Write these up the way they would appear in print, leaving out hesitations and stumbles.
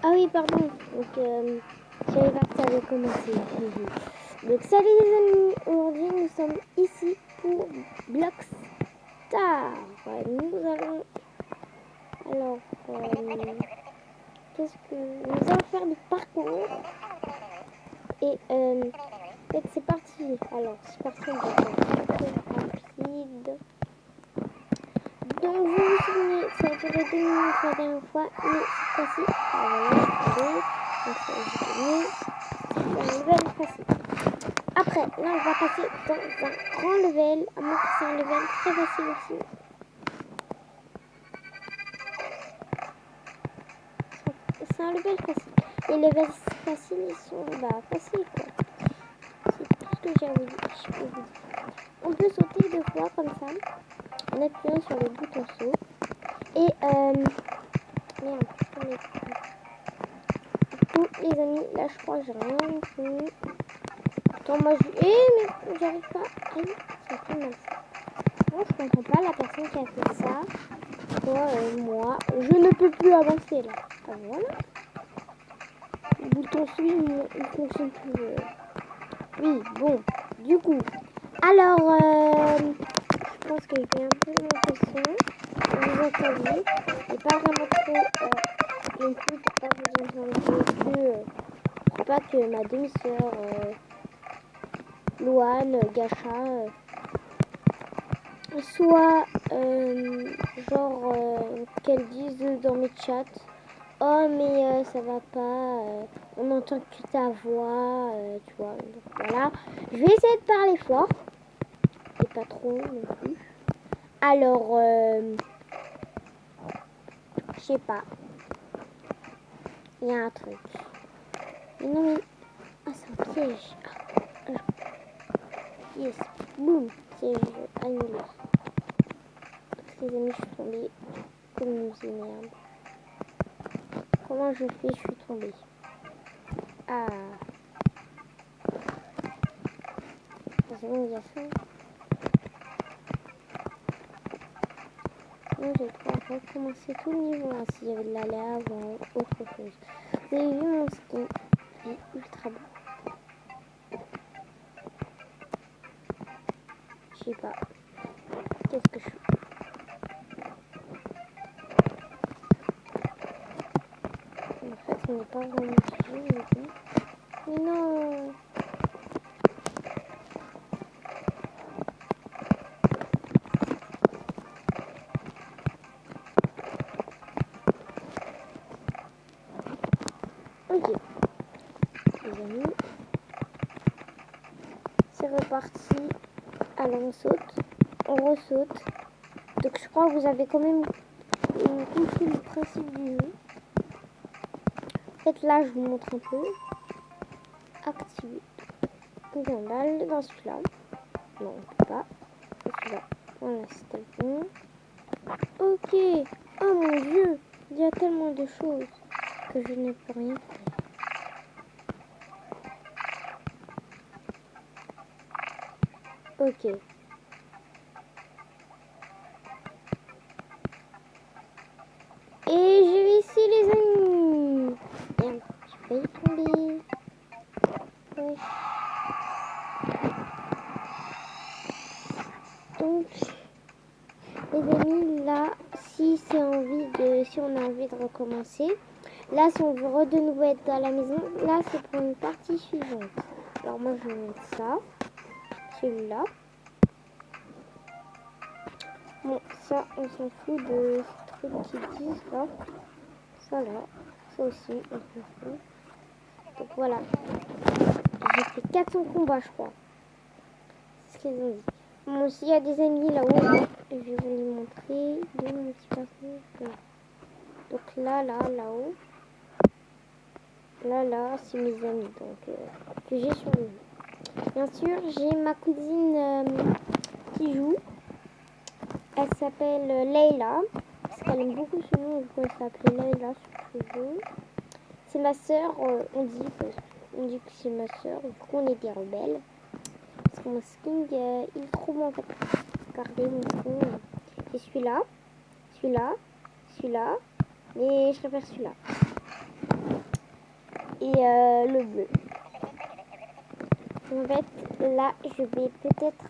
Ah oui, pardon. Donc, je savais pas que ça avait commencé. Donc, salut les amis. Aujourd'hui, nous sommes ici pour Blockstar. Nous allons... Alors, qu'est-ce que... Nous allons faire du parcours. Et, en fait, c'est parti. Alors, c'est parti. On va faire rapide. Donc, vous vous souvenez, ça a duré 2 minutes la dernière fois, mais cette fois-ci, voilà, donc ça j'ai gagné. C'est un level facile. Après, là, on va passer dans un grand level, à moins que c'est un level très facile aussi. C'est un level facile. Les levels faciles, ils sont faciles, quoi. C'est tout ce que j'ai à vous dire. On peut sauter 2 fois comme ça, en appuyant sur le bouton saut. Et, merde, tous les amis, là je crois que j'ai rien fini. Attends, moi je... mais j'arrive pas. Aïe, ça fait mal. Moi je comprends pas la personne qui a fait ça. Moi, je ne peux plus avancer là. Ah voilà. Le bouton suivre, il fonctionne plus. Oui, bon, du coup. Alors, je pense que je vais un peu monter le son. Vous entendez. Et pas vraiment trop non plus pour pas vous entendre pour pas que ma demi-sœur Louane, Gacha, soit qu'elle dise dans mes chats, oh mais ça va pas, on n'entend que ta voix, tu vois. Donc, voilà, je vais essayer de parler fort et pas trop non plus. Alors, je sais pas, il y a un truc. Mais non mais, ah c'est un piège. Yes, boum, piège annulé. Les amis, je suis tombée comme une merde. Comment je fais? Je suis tombée. Ah. C'est bon, il y a ça. Non, j'ai pas recommencé tout le niveau. Hein, s'il y avait de la lave ou autre chose. Vous avez vu mon skin? Il est ultra beau. Je sais pas. Qu'est-ce que je fais? En fait, on n'est pas vraiment obligé. Mais non. Ok. Les amis. C'est reparti. Alors on saute. On ressaute. Donc je crois que vous avez quand même compris le principe du jeu. En fait là je vous montre un peu. Activer. Donc on va aller dans celui-là. Non, on peut pas. Celui-là. Voilà, c'était bon. Ok. Oh mon dieu. Il y a tellement de choses que je ne peux rien faire. Ok. Et je vais ici les amis. Merde, je vais y tomber. Ouais. Donc, les amis, là, si on a envie de recommencer, là, si on veut de nouveau être à la maison, là, c'est pour une partie suivante. Alors, moi, je vais mettre ça, celui-là. Bon, ça, on s'en fout de ce truc qu'ils disent, là. Ça, là. Ça aussi, on s'en fout. Donc, voilà. J'ai fait 400 combats, je crois. C'est ce qu'ils ont dit. Bon, s'il y a des amis là-haut, je vais vous les montrer. De mon petit personnage. Donc là, là-haut. Là, c'est mes amis. Donc, que j'ai sur le jeu. Bien sûr, j'ai ma cousine qui joue. Elle s'appelle Leila. Parce qu'elle aime beaucoup ce nom. Du coup, elle s'appelle Leila sur ce jeu. C'est ma soeur, on dit que c'est ma soeur. Du coup, on est des rebelles. Parce que mon skin, il est trop bon en fait. Regardez mon skin. C'est celui-là. Celui-là. Celui-là. Mais je préfère celui-là. et le bleu. En fait, là, je vais peut-être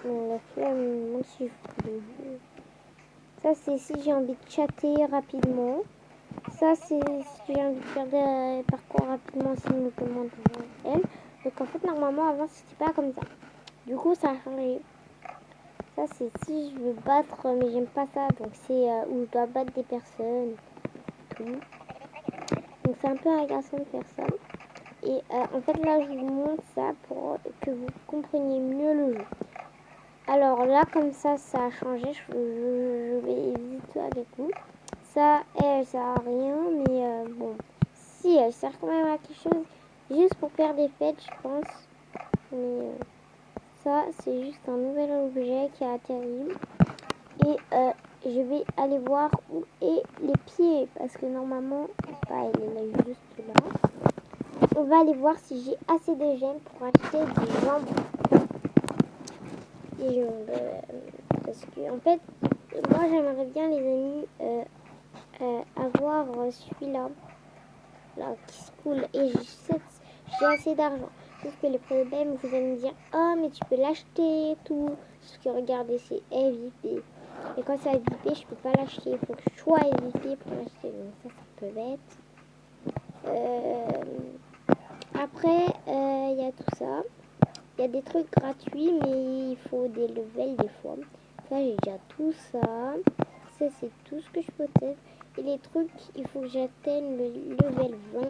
la flemme si je voulais. Ça, c'est si j'ai envie de chatter rapidement. Ça, c'est si j'ai envie de faire des parcours rapidement si me demande elle. Donc, en fait, normalement, avant, c'était pas comme ça. Du coup, ça a changé. Ça, c'est si je veux battre, mais j'aime pas ça. Donc, c'est où je dois battre des personnes. Tout. Donc, c'est un peu agaçant de faire ça. Et en fait, là, je vous montre ça pour que vous compreniez mieux le jeu. Alors là, comme ça a changé. Je vais éviter avec vous. Ça, elle sert à rien, mais bon. Si, elle sert quand même à quelque chose. Juste pour faire des fêtes, je pense. Mais ça, c'est juste un nouvel objet qui est terrible. Et je vais aller voir où est les pieds. Parce que normalement, elle est là, juste là. On va aller voir si j'ai assez de gemmes pour acheter des jambes. Des jambes. Parce que, en fait, moi, j'aimerais bien, les amis, avoir celui-là. Là, qui se coule. Et j'ai assez d'argent. Sauf que le problème, vous allez me dire, oh, mais tu peux l'acheter et tout. Parce que regardez, c'est MVP. Et quand c'est MVP, je peux pas l'acheter. Il faut que je sois MVP pour l'acheter. Donc ça peut être. Après, il y a tout ça. Il y a des trucs gratuits, mais il faut des levels des fois. Ça, j'ai déjà tout ça. Ça, c'est tout ce que je peux faire. Et les trucs, il faut que j'atteigne le level 20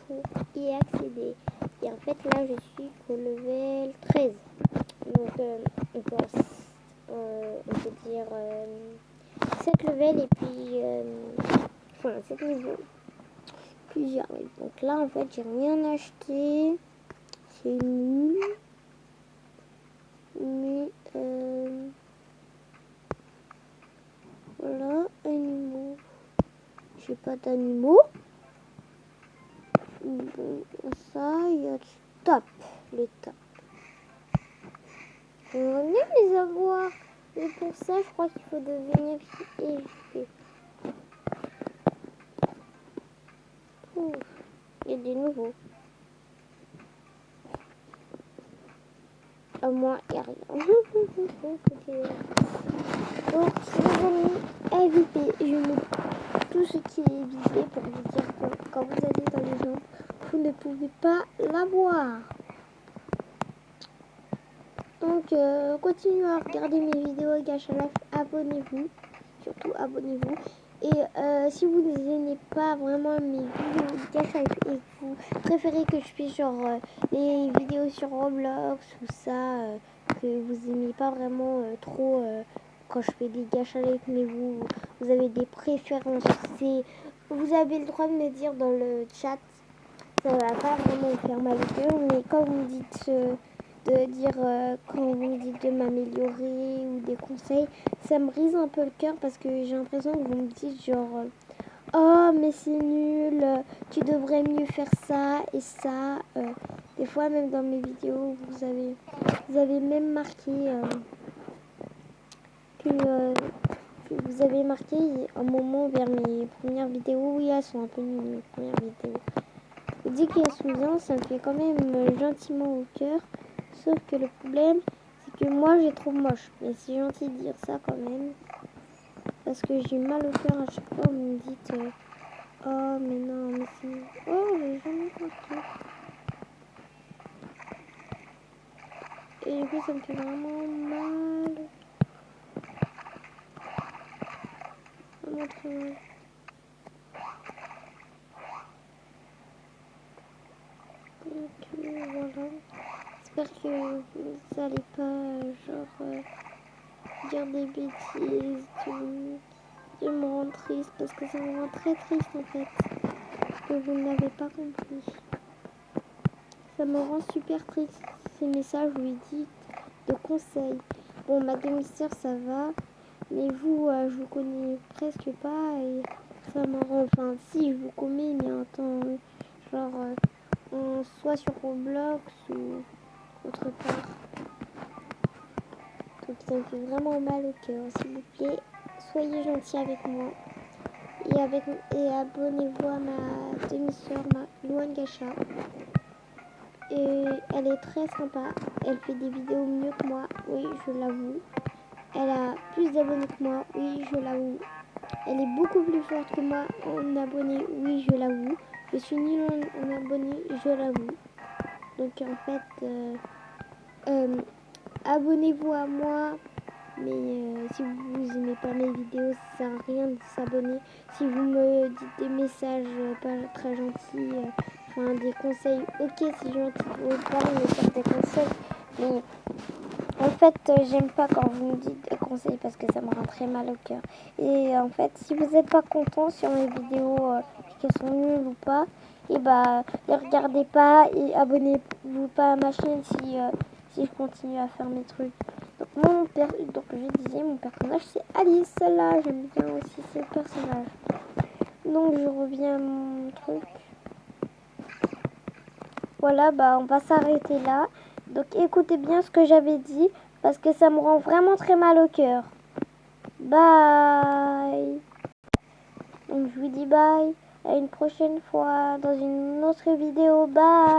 pour y accéder. Et en fait, là, je suis qu'au level 13. Donc, on peut dire 7 levels et puis... enfin, 7 niveaux. Puis j'y arrive. Donc là, en fait, j'ai rien acheté. C'est nul. Mais voilà, animaux. J'ai pas d'animaux. Bon, ça, il y a top. Les top. J'aimerais bien les avoir. Mais pour ça, je crois qu'il faut devenir éviper. Il y a des nouveaux. À moi, il n'y a rien. Donc, les amis, éviter. Je montre tout ce qui est évité pour vous dire que quand vous allez dans les gens, vous ne pouvez pas l'avoir. Donc, continuez à regarder mes vidéos Gacha Life. Abonnez-vous. Surtout, abonnez-vous. Et si vous n'aimez pas vraiment mes vidéos Gacha Life et que vous préférez que je fasse genre les vidéos sur Roblox ou ça, que vous n'aimez pas vraiment trop quand je fais des Gacha Life, mais vous avez des préférences, vous avez le droit de me dire dans le chat. Ça va pas vraiment vous faire mal au cœur, mais quand vous me dites de dire, quand vous me dites de m'améliorer ou des conseils, ça me brise un peu le cœur parce que j'ai l'impression que vous me dites genre oh mais c'est nul, tu devrais mieux faire ça et ça. Des fois même dans mes vidéos vous avez même marqué que vous avez marqué un moment vers mes premières vidéos. Oui, elles sont un peu nulles mes premières vidéos. Je dis qu'elles sont bien, ça me fait quand même gentiment au cœur. Sauf que le problème, c'est que moi, j'ai trop moche. Mais c'est gentil de dire ça quand même. Parce que j'ai mal au cœur à chaque fois. Vous me dites, oh, mais non, mais c'est... Oh, j'ai jamais compris. Et du coup, ça me fait vraiment mal. Vraiment très mal. Donc, voilà. J'espère que vous n'allez pas, genre, dire des bêtises, de me rendre triste, parce que ça me rend très triste en fait, que vous n'avez pas compris. Ça me rend super triste, ces messages où ils disent de conseils. Bon, ma demi-sœur ça va, mais vous, je vous connais presque pas et ça me rend, enfin si je vous connais, mais en temps, genre, soit sur Roblox ou autre part. Donc ça me fait vraiment mal au cœur, s'il vous plaît, soyez gentils avec moi. Et et abonnez-vous à ma demi-sœur, Louane Gacha. Et elle est très sympa. Elle fait des vidéos mieux que moi, oui, je l'avoue. Elle a plus d'abonnés que moi, oui, je l'avoue. Elle est beaucoup plus forte que moi en abonnés, oui, je l'avoue. Je suis nulle en abonnés, je l'avoue. Donc en fait, abonnez-vous à moi. Mais si vous aimez pas mes vidéos, ça sert à rien de s'abonner. Si vous me dites des messages pas très gentils, enfin des conseils, ok c'est gentil de vous parler, me faire des conseils. Mais en fait, j'aime pas quand vous me dites des conseils parce que ça me rend très mal au cœur. Et en fait, si vous n'êtes pas content sur mes vidéos, qu'elles sont nulles ou pas, et bah les regardez pas et abonnez-vous pas à ma chaîne si je continue à faire mes trucs. Donc je disais, mon personnage c'est Alice, celle-là, j'aime bien aussi ce personnage. Donc je reviens à mon truc. Voilà, bah on va s'arrêter là. Donc écoutez bien ce que j'avais dit parce que ça me rend vraiment très mal au cœur. Bye. Donc je vous dis bye, à une prochaine fois dans une autre vidéo. Bye.